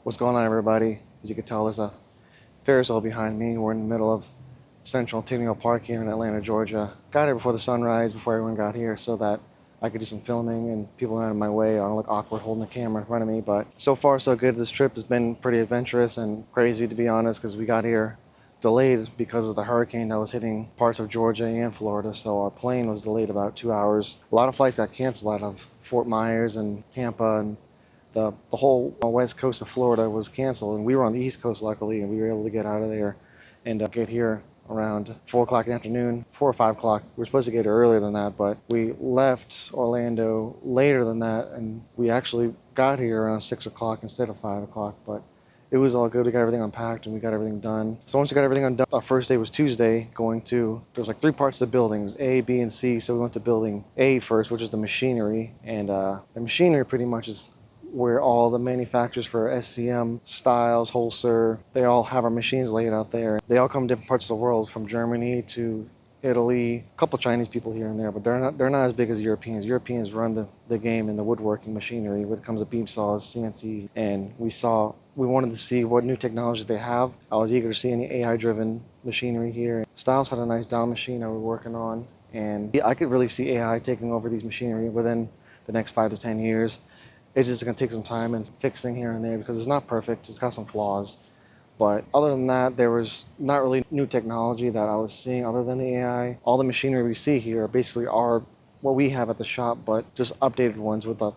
What's going on, everybody? As you can tell, there's a Ferris wheel behind me. We're in the middle of Central Tenniel Park here in Atlanta, Georgia. Got here before the sunrise, before everyone got here, so that I could do some filming and people aren't in my way. I don't look awkward holding the camera in front of me. But so far, so good. This trip has been pretty adventurous and crazy, to be honest, because we got here delayed because of the hurricane that was hitting parts of Georgia and Florida. So our plane was delayed about 2 hours. A lot of flights got canceled out of Fort Myers and Tampa, and the whole west coast of Florida was canceled, and we were on the east coast, luckily, and we were able to get out of there and get here around 4 o'clock in the afternoon, 4 or 5 o'clock. We were supposed to get here earlier than that, but we left Orlando later than that, and we actually got here around 6 o'clock instead of 5 o'clock, but it was all good. We got everything unpacked and we got everything done. So once we got everything undone, our first day was Tuesday, there was like 3 parts of the building. It was A, B, and C, so we went to building A first, which is the machinery, and the machinery pretty much is where all the manufacturers for SCM, Styles, Holzer, they all have our machines laid out there. They all come from different parts of the world, from Germany to Italy, a couple Chinese people here and there, but they're not as big as Europeans. Europeans run the game in the woodworking machinery when it comes to beam saws, CNCs, and we wanted to see what new technology they have. I was eager to see any AI-driven machinery here. Styles had a nice down machine that we're working on, and I could really see AI taking over these machinery within the next 5 to 10 years. It's just going to take some time and fixing here and there because it's not perfect. It's got some flaws. But other than that, there was not really new technology that I was seeing other than the AI. All the machinery we see here basically are what we have at the shop, but just updated ones with the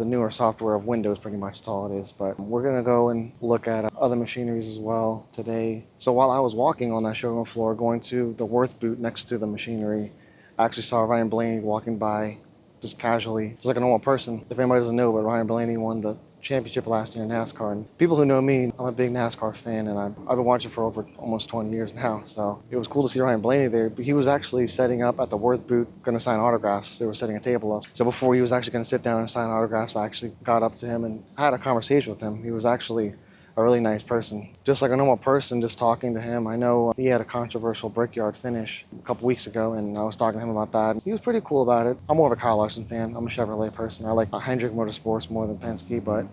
newer software of Windows, pretty much. That's all it is. But we're going to go and look at other machineries as well today. So while I was walking on that showroom floor, going to the Worth booth next to the machinery, I actually saw Ryan Blaney walking by just casually, just like a normal person. If anybody doesn't know, but Ryan Blaney won the championship last year in NASCAR. And people who know me, I'm a big NASCAR fan, and I've been watching for over almost 20 years now. So it was cool to see Ryan Blaney there. But he was actually setting up at the Worth booth, going to sign autographs. They were setting a table up. So before he was actually going to sit down and sign autographs, I actually got up to him and had a conversation with him. He was actually a really nice person. Just like a normal person, just talking to him. I know he had a controversial Brickyard finish a couple weeks ago, and I was talking to him about that. He was pretty cool about it. I'm more of a Kyle Larson fan. I'm a Chevrolet person. I like Hendrick Motorsports more than Penske, but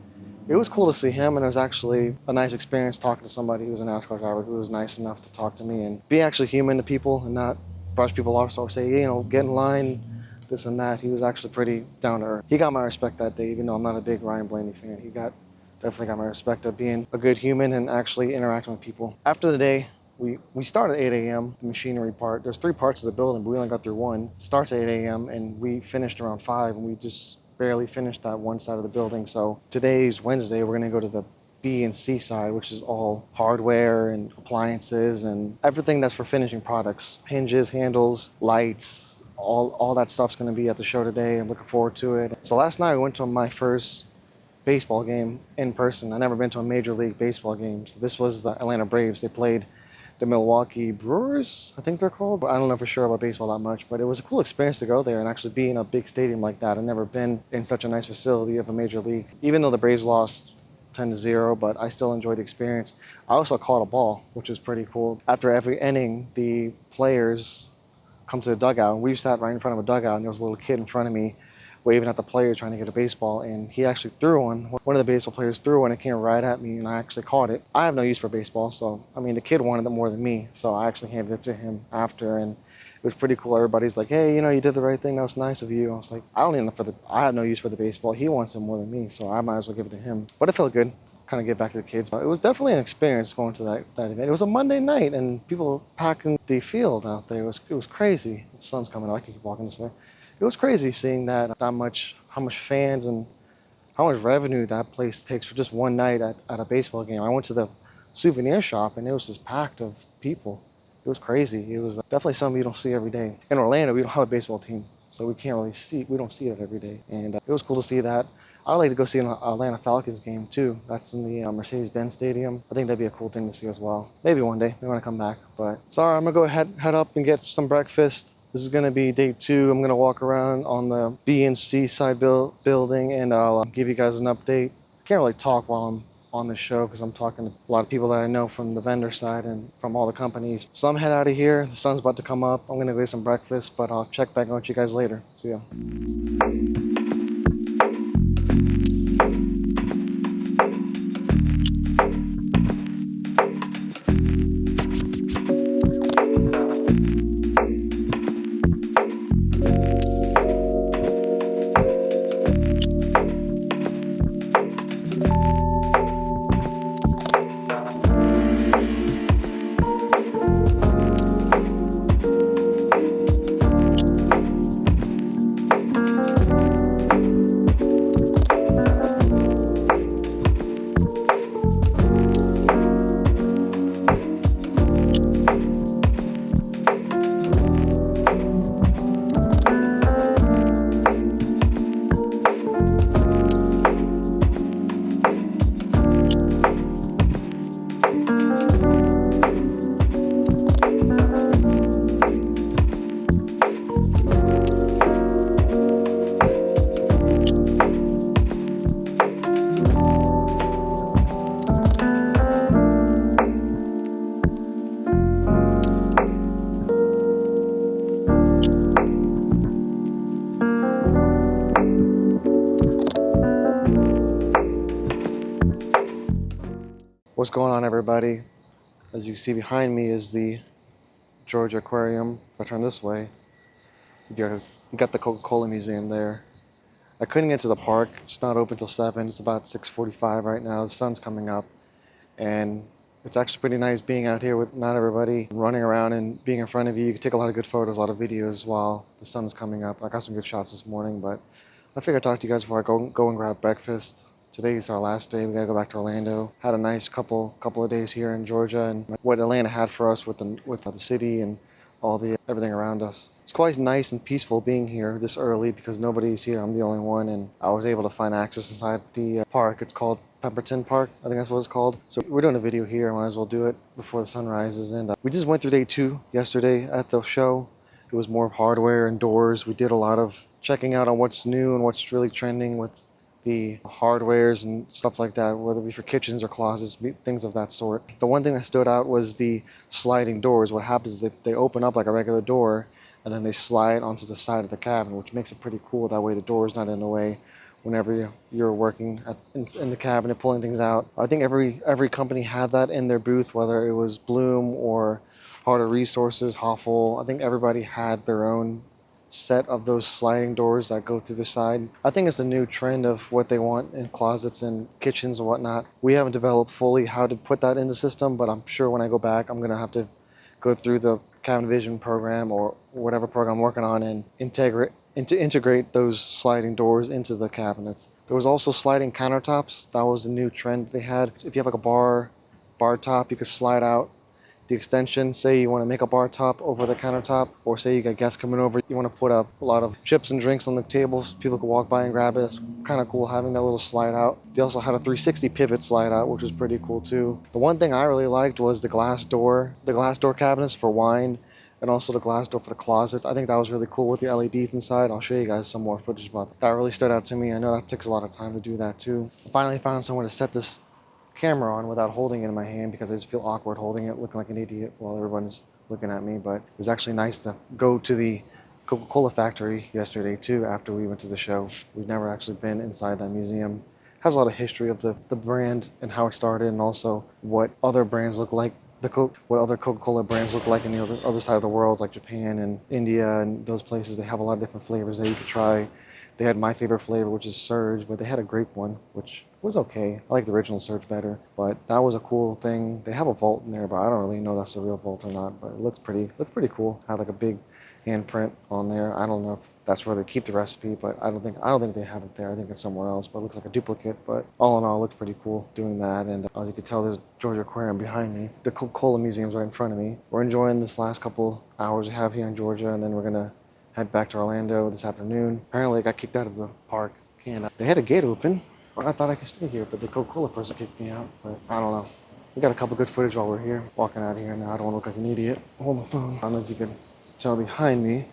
it was cool to see him, and it was actually a nice experience talking to somebody who was a NASCAR driver who was nice enough to talk to me and be actually human to people and not brush people off or say, get in line, this and that. He was actually pretty down to earth. He got my respect that day, even though I'm not a big Ryan Blaney fan. Definitely got my respect of being a good human and actually interacting with people. After the day, we started at 8 a.m., the machinery part. There's 3 parts of the building, but we only got through one. Starts at 8 a.m., and we finished around 5, and we just barely finished that one side of the building. So today's Wednesday, we're gonna go to the B and C side, which is all hardware and appliances and everything that's for finishing products. Hinges, handles, lights, all that stuff's gonna be at the show today. I'm looking forward to it. So last night, I went to my first baseball game in person. I've never been to a Major League Baseball game. So this was the Atlanta Braves. They played the Milwaukee Brewers, I think they're called. I don't know for sure about baseball that much, but it was a cool experience to go there and actually be in a big stadium like that. I've never been in such a nice facility of a Major League. Even though the Braves lost 10-0, but I still enjoyed the experience. I also caught a ball, which was pretty cool. After every inning, the players come to the dugout, and we sat right in front of a dugout, and there was a little kid in front of me waving at the player trying to get a baseball, and he actually threw one. One of the baseball players threw one, and it came right at me, and I actually caught it. I have no use for baseball, so, the kid wanted it more than me, so I actually handed it to him after, and it was pretty cool. Everybody's like, hey, you did the right thing, that was nice of you. I was like, I have no use for the baseball. He wants it more than me, so I might as well give it to him. But it felt good, kind of get back to the kids. But it was definitely an experience going to that event. It was a Monday night, and people packing the field out there. It was crazy. The sun's coming out, I can keep walking this way. It was crazy seeing how much fans and how much revenue that place takes for just one night at a baseball game. I went to the souvenir shop, and it was just packed of people. It was crazy. It was definitely something you don't see every day. In Orlando, we don't have a baseball team, so we don't see it every day. And it was cool to see that. I'd like to go see an Atlanta Falcons game too. That's in the Mercedes-Benz Stadium. I think that'd be a cool thing to see as well. Maybe one day, maybe when I come back. But sorry, I'm gonna go head up and get some breakfast. This is going to be day 2. I'm going to walk around on the B and C side building, and I'll give you guys an update. I can't really talk while I'm on the show because I'm talking to a lot of people that I know from the vendor side and from all the companies. So I'm head out of here. The sun's about to come up. I'm going to go get some breakfast, but I'll check back on with you guys later. See ya. What's going on, everybody? As you see behind me is the Georgia Aquarium. If I turn this way, you got the Coca Cola Museum there. I couldn't get to the park. It's not open till 7. It's about 6:45 right now. The sun's coming up, and it's actually pretty nice being out here with not everybody running around and being in front of you. You can take a lot of good photos, a lot of videos while the sun's coming up. I got some good shots this morning, but I figured I'd talk to you guys before I go and grab breakfast. Today's our last day. We gotta go back to Orlando. Had a nice couple of days here in Georgia, and what Atlanta had for us with the city and all the everything around us. It's quite nice and peaceful being here this early because nobody's here. I'm the only one, and I was able to find access inside the park. It's called Pemberton Park, I think that's what it's called. So we're doing a video here. I might as well do it before the sun rises. And we just went through day 2 yesterday at the show. It was more of hardware and doors. We did a lot of checking out on what's new and what's really trending with the hardwares and stuff like that, whether it be for kitchens or closets, things of that sort. The one thing that stood out was the sliding doors. What happens is they open up like a regular door, and then they slide onto the side of the cabin, which makes it pretty cool. That way the door is not in the way whenever you're working in the cabinet pulling things out. I think every company had that in their booth, whether it was Bloom or Harder Resources, Hoffel. I think everybody had their own set of those sliding doors that go to the side. I think it's a new trend of what they want in closets and kitchens and whatnot. We haven't developed fully how to put that in the system, but I'm sure when I go back, I'm gonna have to go through the Cabin Vision program or whatever program I'm working on and integrate those sliding doors into the cabinets. There was also sliding countertops. That was a new trend they had. If you have like a bar top, you could slide out the extension. Say you want to make a bar top over the countertop, or say you got guests coming over, you want to put up a lot of chips and drinks on the tables, people can walk by and grab it. It's kind of cool having that little slide out. They also had a 360 pivot slide out, which was pretty cool too. The one thing I really liked was the glass door cabinets for wine, and also the glass door for the closets. I think that was really cool with the LEDs inside. I'll show you guys some more footage about that. That really stood out to me. I know that takes a lot of time to do that too. I finally found somewhere to set this camera on without holding it in my hand because I just feel awkward holding it, looking like an idiot while everyone's looking at me. But it was actually nice to go to the Coca Cola factory yesterday too after we went to the show. We've never actually been inside that museum. It has a lot of history of the brand and how it started, and also what other brands look like. What other Coca-Cola brands look like in the other side of the world, like Japan and India and those places. They have a lot of different flavors that you could try. They had my favorite flavor, which is Surge, but they had a grape one, which was okay. I like the original Surge better, but that was a cool thing. They have a vault in there, but I don't really know that's the real vault or not, but it looks pretty cool. Had like a big handprint on there. I don't know if that's where they keep the recipe, but I don't think they have it there. I think it's somewhere else, but it looks like a duplicate. But all in all, it looks pretty cool doing that. And as you can tell, there's Georgia Aquarium behind me. The Coca Cola Museum's right in front of me. We're enjoying this last couple hours we have here in Georgia, and then we're gonna head back to Orlando this afternoon. Apparently I got kicked out of the park, and they had a gate open, but I thought I could stay here, but the Coca Cola person kicked me out. But I don't know. We got a couple good footage while we're here. Walking out of here now. I don't want to look like an idiot. Hold my phone. I don't know if you can tell behind me.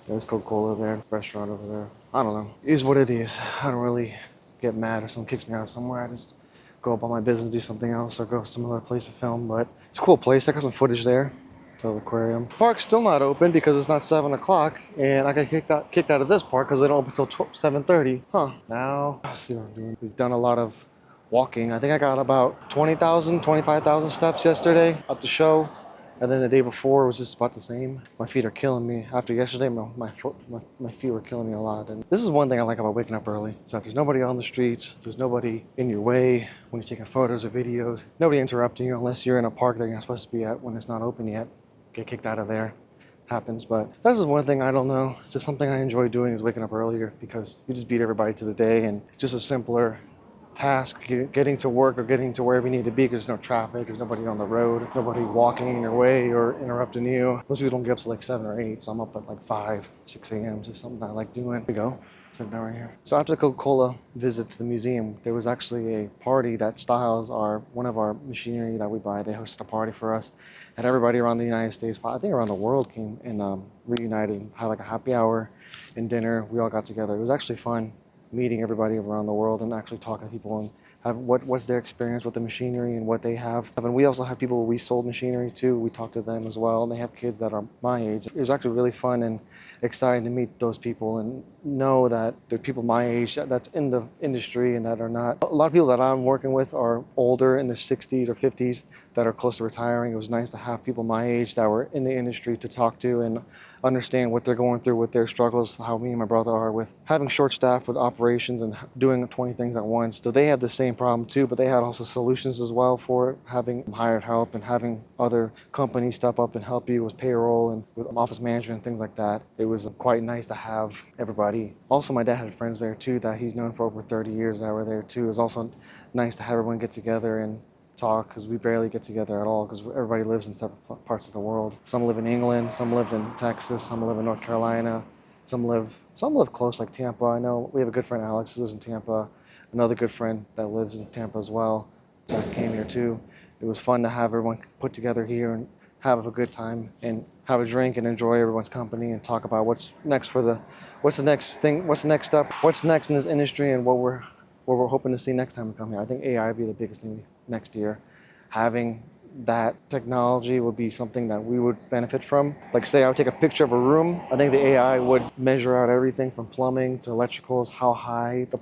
There's Coca-Cola there, restaurant over there. I don't know. It is what it is. I don't really get mad if someone kicks me out of somewhere. I just go about my business, do something else, or go some other place to film. But it's a cool place. I got some footage there. To the aquarium. Park's still not open because it's not 7 o'clock, and I got kicked out of this park because they don't open until 7:30. Huh. Now, let's see what I'm doing. We've done a lot of walking. I think I got about 20,000, 25,000 steps yesterday at the show. And then the day before was just about the same. My feet are killing me. After yesterday, my feet were killing me a lot. And this is one thing I like about waking up early, is that there's nobody on the streets. There's nobody in your way when you're taking photos or videos. Nobody interrupting you unless you're in a park that you're not supposed to be at when it's not open yet. Get kicked out of there. Happens. But that's just one thing I don't know. It's just something I enjoy doing, is waking up earlier, because you just beat everybody to the day, and just a simpler task getting to work or getting to wherever you need to be, because there's no traffic, there's nobody on the road, nobody walking in your way or interrupting you. Most people don't get up to like 7 or 8, so I'm up at like 5, 6 a.m. Just something I like doing. Here we go. Sitting down right here. So after the Coca Cola visit to the museum, there was actually a party that styles one of our machinery that we buy. They hosted a party for us, and everybody around the United States, I think around the world, came and reunited, had like a happy hour and dinner. We all got together. It was actually fun meeting everybody around the world and actually talking to people and what's their experience with the machinery and what they have. And we also have people where we sold machinery to. We talk to them as well, and they have kids that are my age. It was actually really fun and exciting to meet those people and know that there are people my age that's in the industry and that are not. A lot of people that I'm working with are older, in their 60s or 50s, that are close to retiring. It was nice to have people my age that were in the industry to talk to and understand what they're going through with their struggles, how me and my brother are with having short staff with operations and doing 20 things at once. So they have the same problem too, but they had also solutions as well for it, having hired help and having other companies step up and help you with payroll and with office management and things like that. It was quite nice to have everybody. Also, my dad had friends there too that he's known for over 30 years that were there too. It was also nice to have everyone get together and talk, because we barely get together at all because everybody lives in separate parts of the world. Some live in England, some live in Texas, some live in North Carolina, some live close like Tampa. I know we have a good friend, Alex, who lives in Tampa, another good friend that lives in Tampa as well that came here too. It was fun to have everyone put together here and have a good time and have a drink and enjoy everyone's company and talk about what's the next step, what's next in this industry, and what we're hoping to see next time we come here. I think AI would be the biggest thing next year. Having that technology would be something that we would benefit from. Like, say I would take a picture of a room, I think the AI would measure out everything from plumbing to electricals, how high the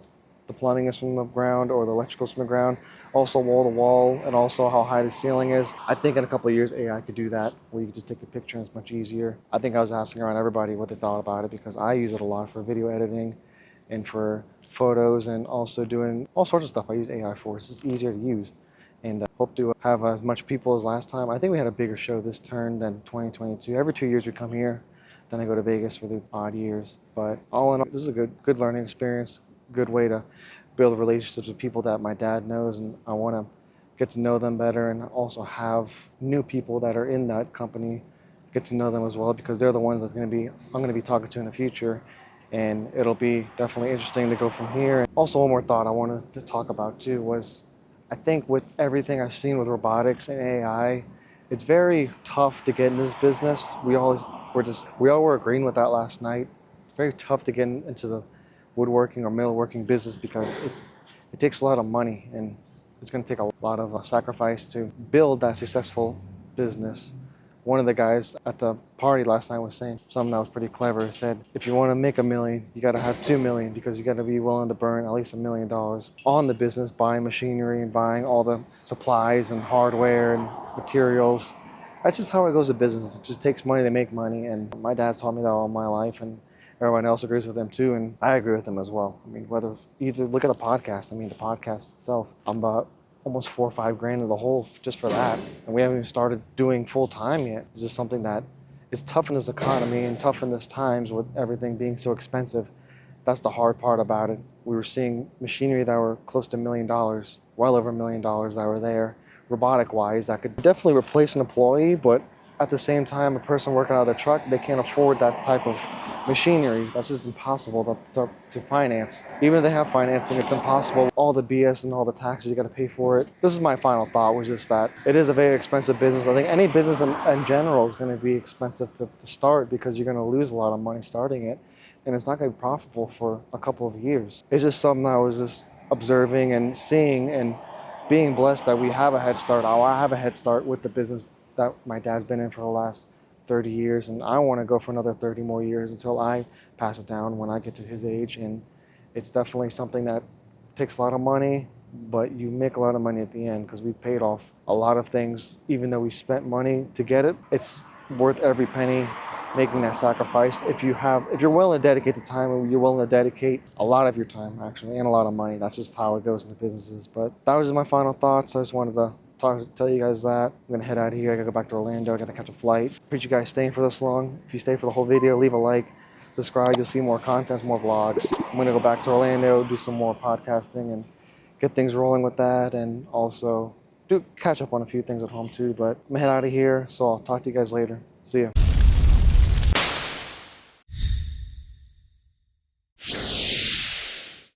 plumbing is from the ground or the electricals from the ground, also wall to wall, and also how high the ceiling is. I think in a couple of years AI could do that, where you could just take the picture and it's much easier. I think I was asking around everybody what they thought about it, because I use it a lot for video editing and for photos and also doing all sorts of stuff I use AI for. It's just easier to use. And hope to have as much people as last time. I think we had a bigger show this turn than 2022. Every 2 years we come here, then I go to Vegas for the odd years. But all in all, this is a good learning experience, good way to build relationships with people that my dad knows, and I want to get to know them better and also have new people that are in that company get to know them as well, because they're the ones I'm going to be talking to in the future. And it'll be definitely interesting to go from here. Also, one more thought I wanted to talk about too was, I think with everything I've seen with robotics and AI, it's very tough to get in this business. We all were agreeing with that last night. It's very tough to get into the woodworking or millworking business because it takes a lot of money, and it's going to take a lot of sacrifice to build that successful business. One of the guys at the party last night was saying something that was pretty clever. He said, if you want to make $1 million, you got to have 2 million, because you got to be willing to burn at least $1 million on the business, buying machinery and buying all the supplies and hardware and materials. That's just how it goes to business. It just takes money to make money. And my dad taught me that all my life, and everyone else agrees with him too. And I agree with him as well. I mean, whether either look at the podcast, the podcast itself, I'm about almost $4 or $5 grand in the hole just for that. And we haven't even started doing full time yet. It's just something that is tough in this economy and tough in this times with everything being so expensive. That's the hard part about it. We were seeing machinery that were close to $1 million, well over $1 million that were there, robotic wise, that could definitely replace an employee, but at the same time, a person working out of their truck, they can't afford that type of machinery. That's just impossible to finance. Even if they have financing, it's impossible. All the BS and all the taxes, you got to pay for it. This is my final thought, was just that it is a very expensive business. I think any business in general is going to be expensive to start, because you're going to lose a lot of money starting it, and it's not going to be profitable for a couple of years. It's just something I was just observing and seeing, and being blessed that we have a head start. I have a head start with the business that my dad's been in for the last 30 years, and I want to go for another 30 more years until I pass it down when I get to his age. And it's definitely something that takes a lot of money, but you make a lot of money at the end, because we've paid off a lot of things. Even though we spent money to get it, it's worth every penny making that sacrifice. If you're willing to dedicate the time, and you're willing to dedicate a lot of your time actually, and a lot of money. That's just how it goes into businesses. But that was just my final thoughts. I just wanted to tell you guys that. I'm gonna head out of here. I gotta go back to Orlando. I gotta catch a flight. Appreciate you guys staying for this long. If you stay for the whole video, leave a like, subscribe. You'll see more content, more vlogs. I'm gonna go back to Orlando, do some more podcasting, and get things rolling with that, and also catch up on a few things at home too. But I'm gonna head out of here, so I'll talk to you guys later. See ya.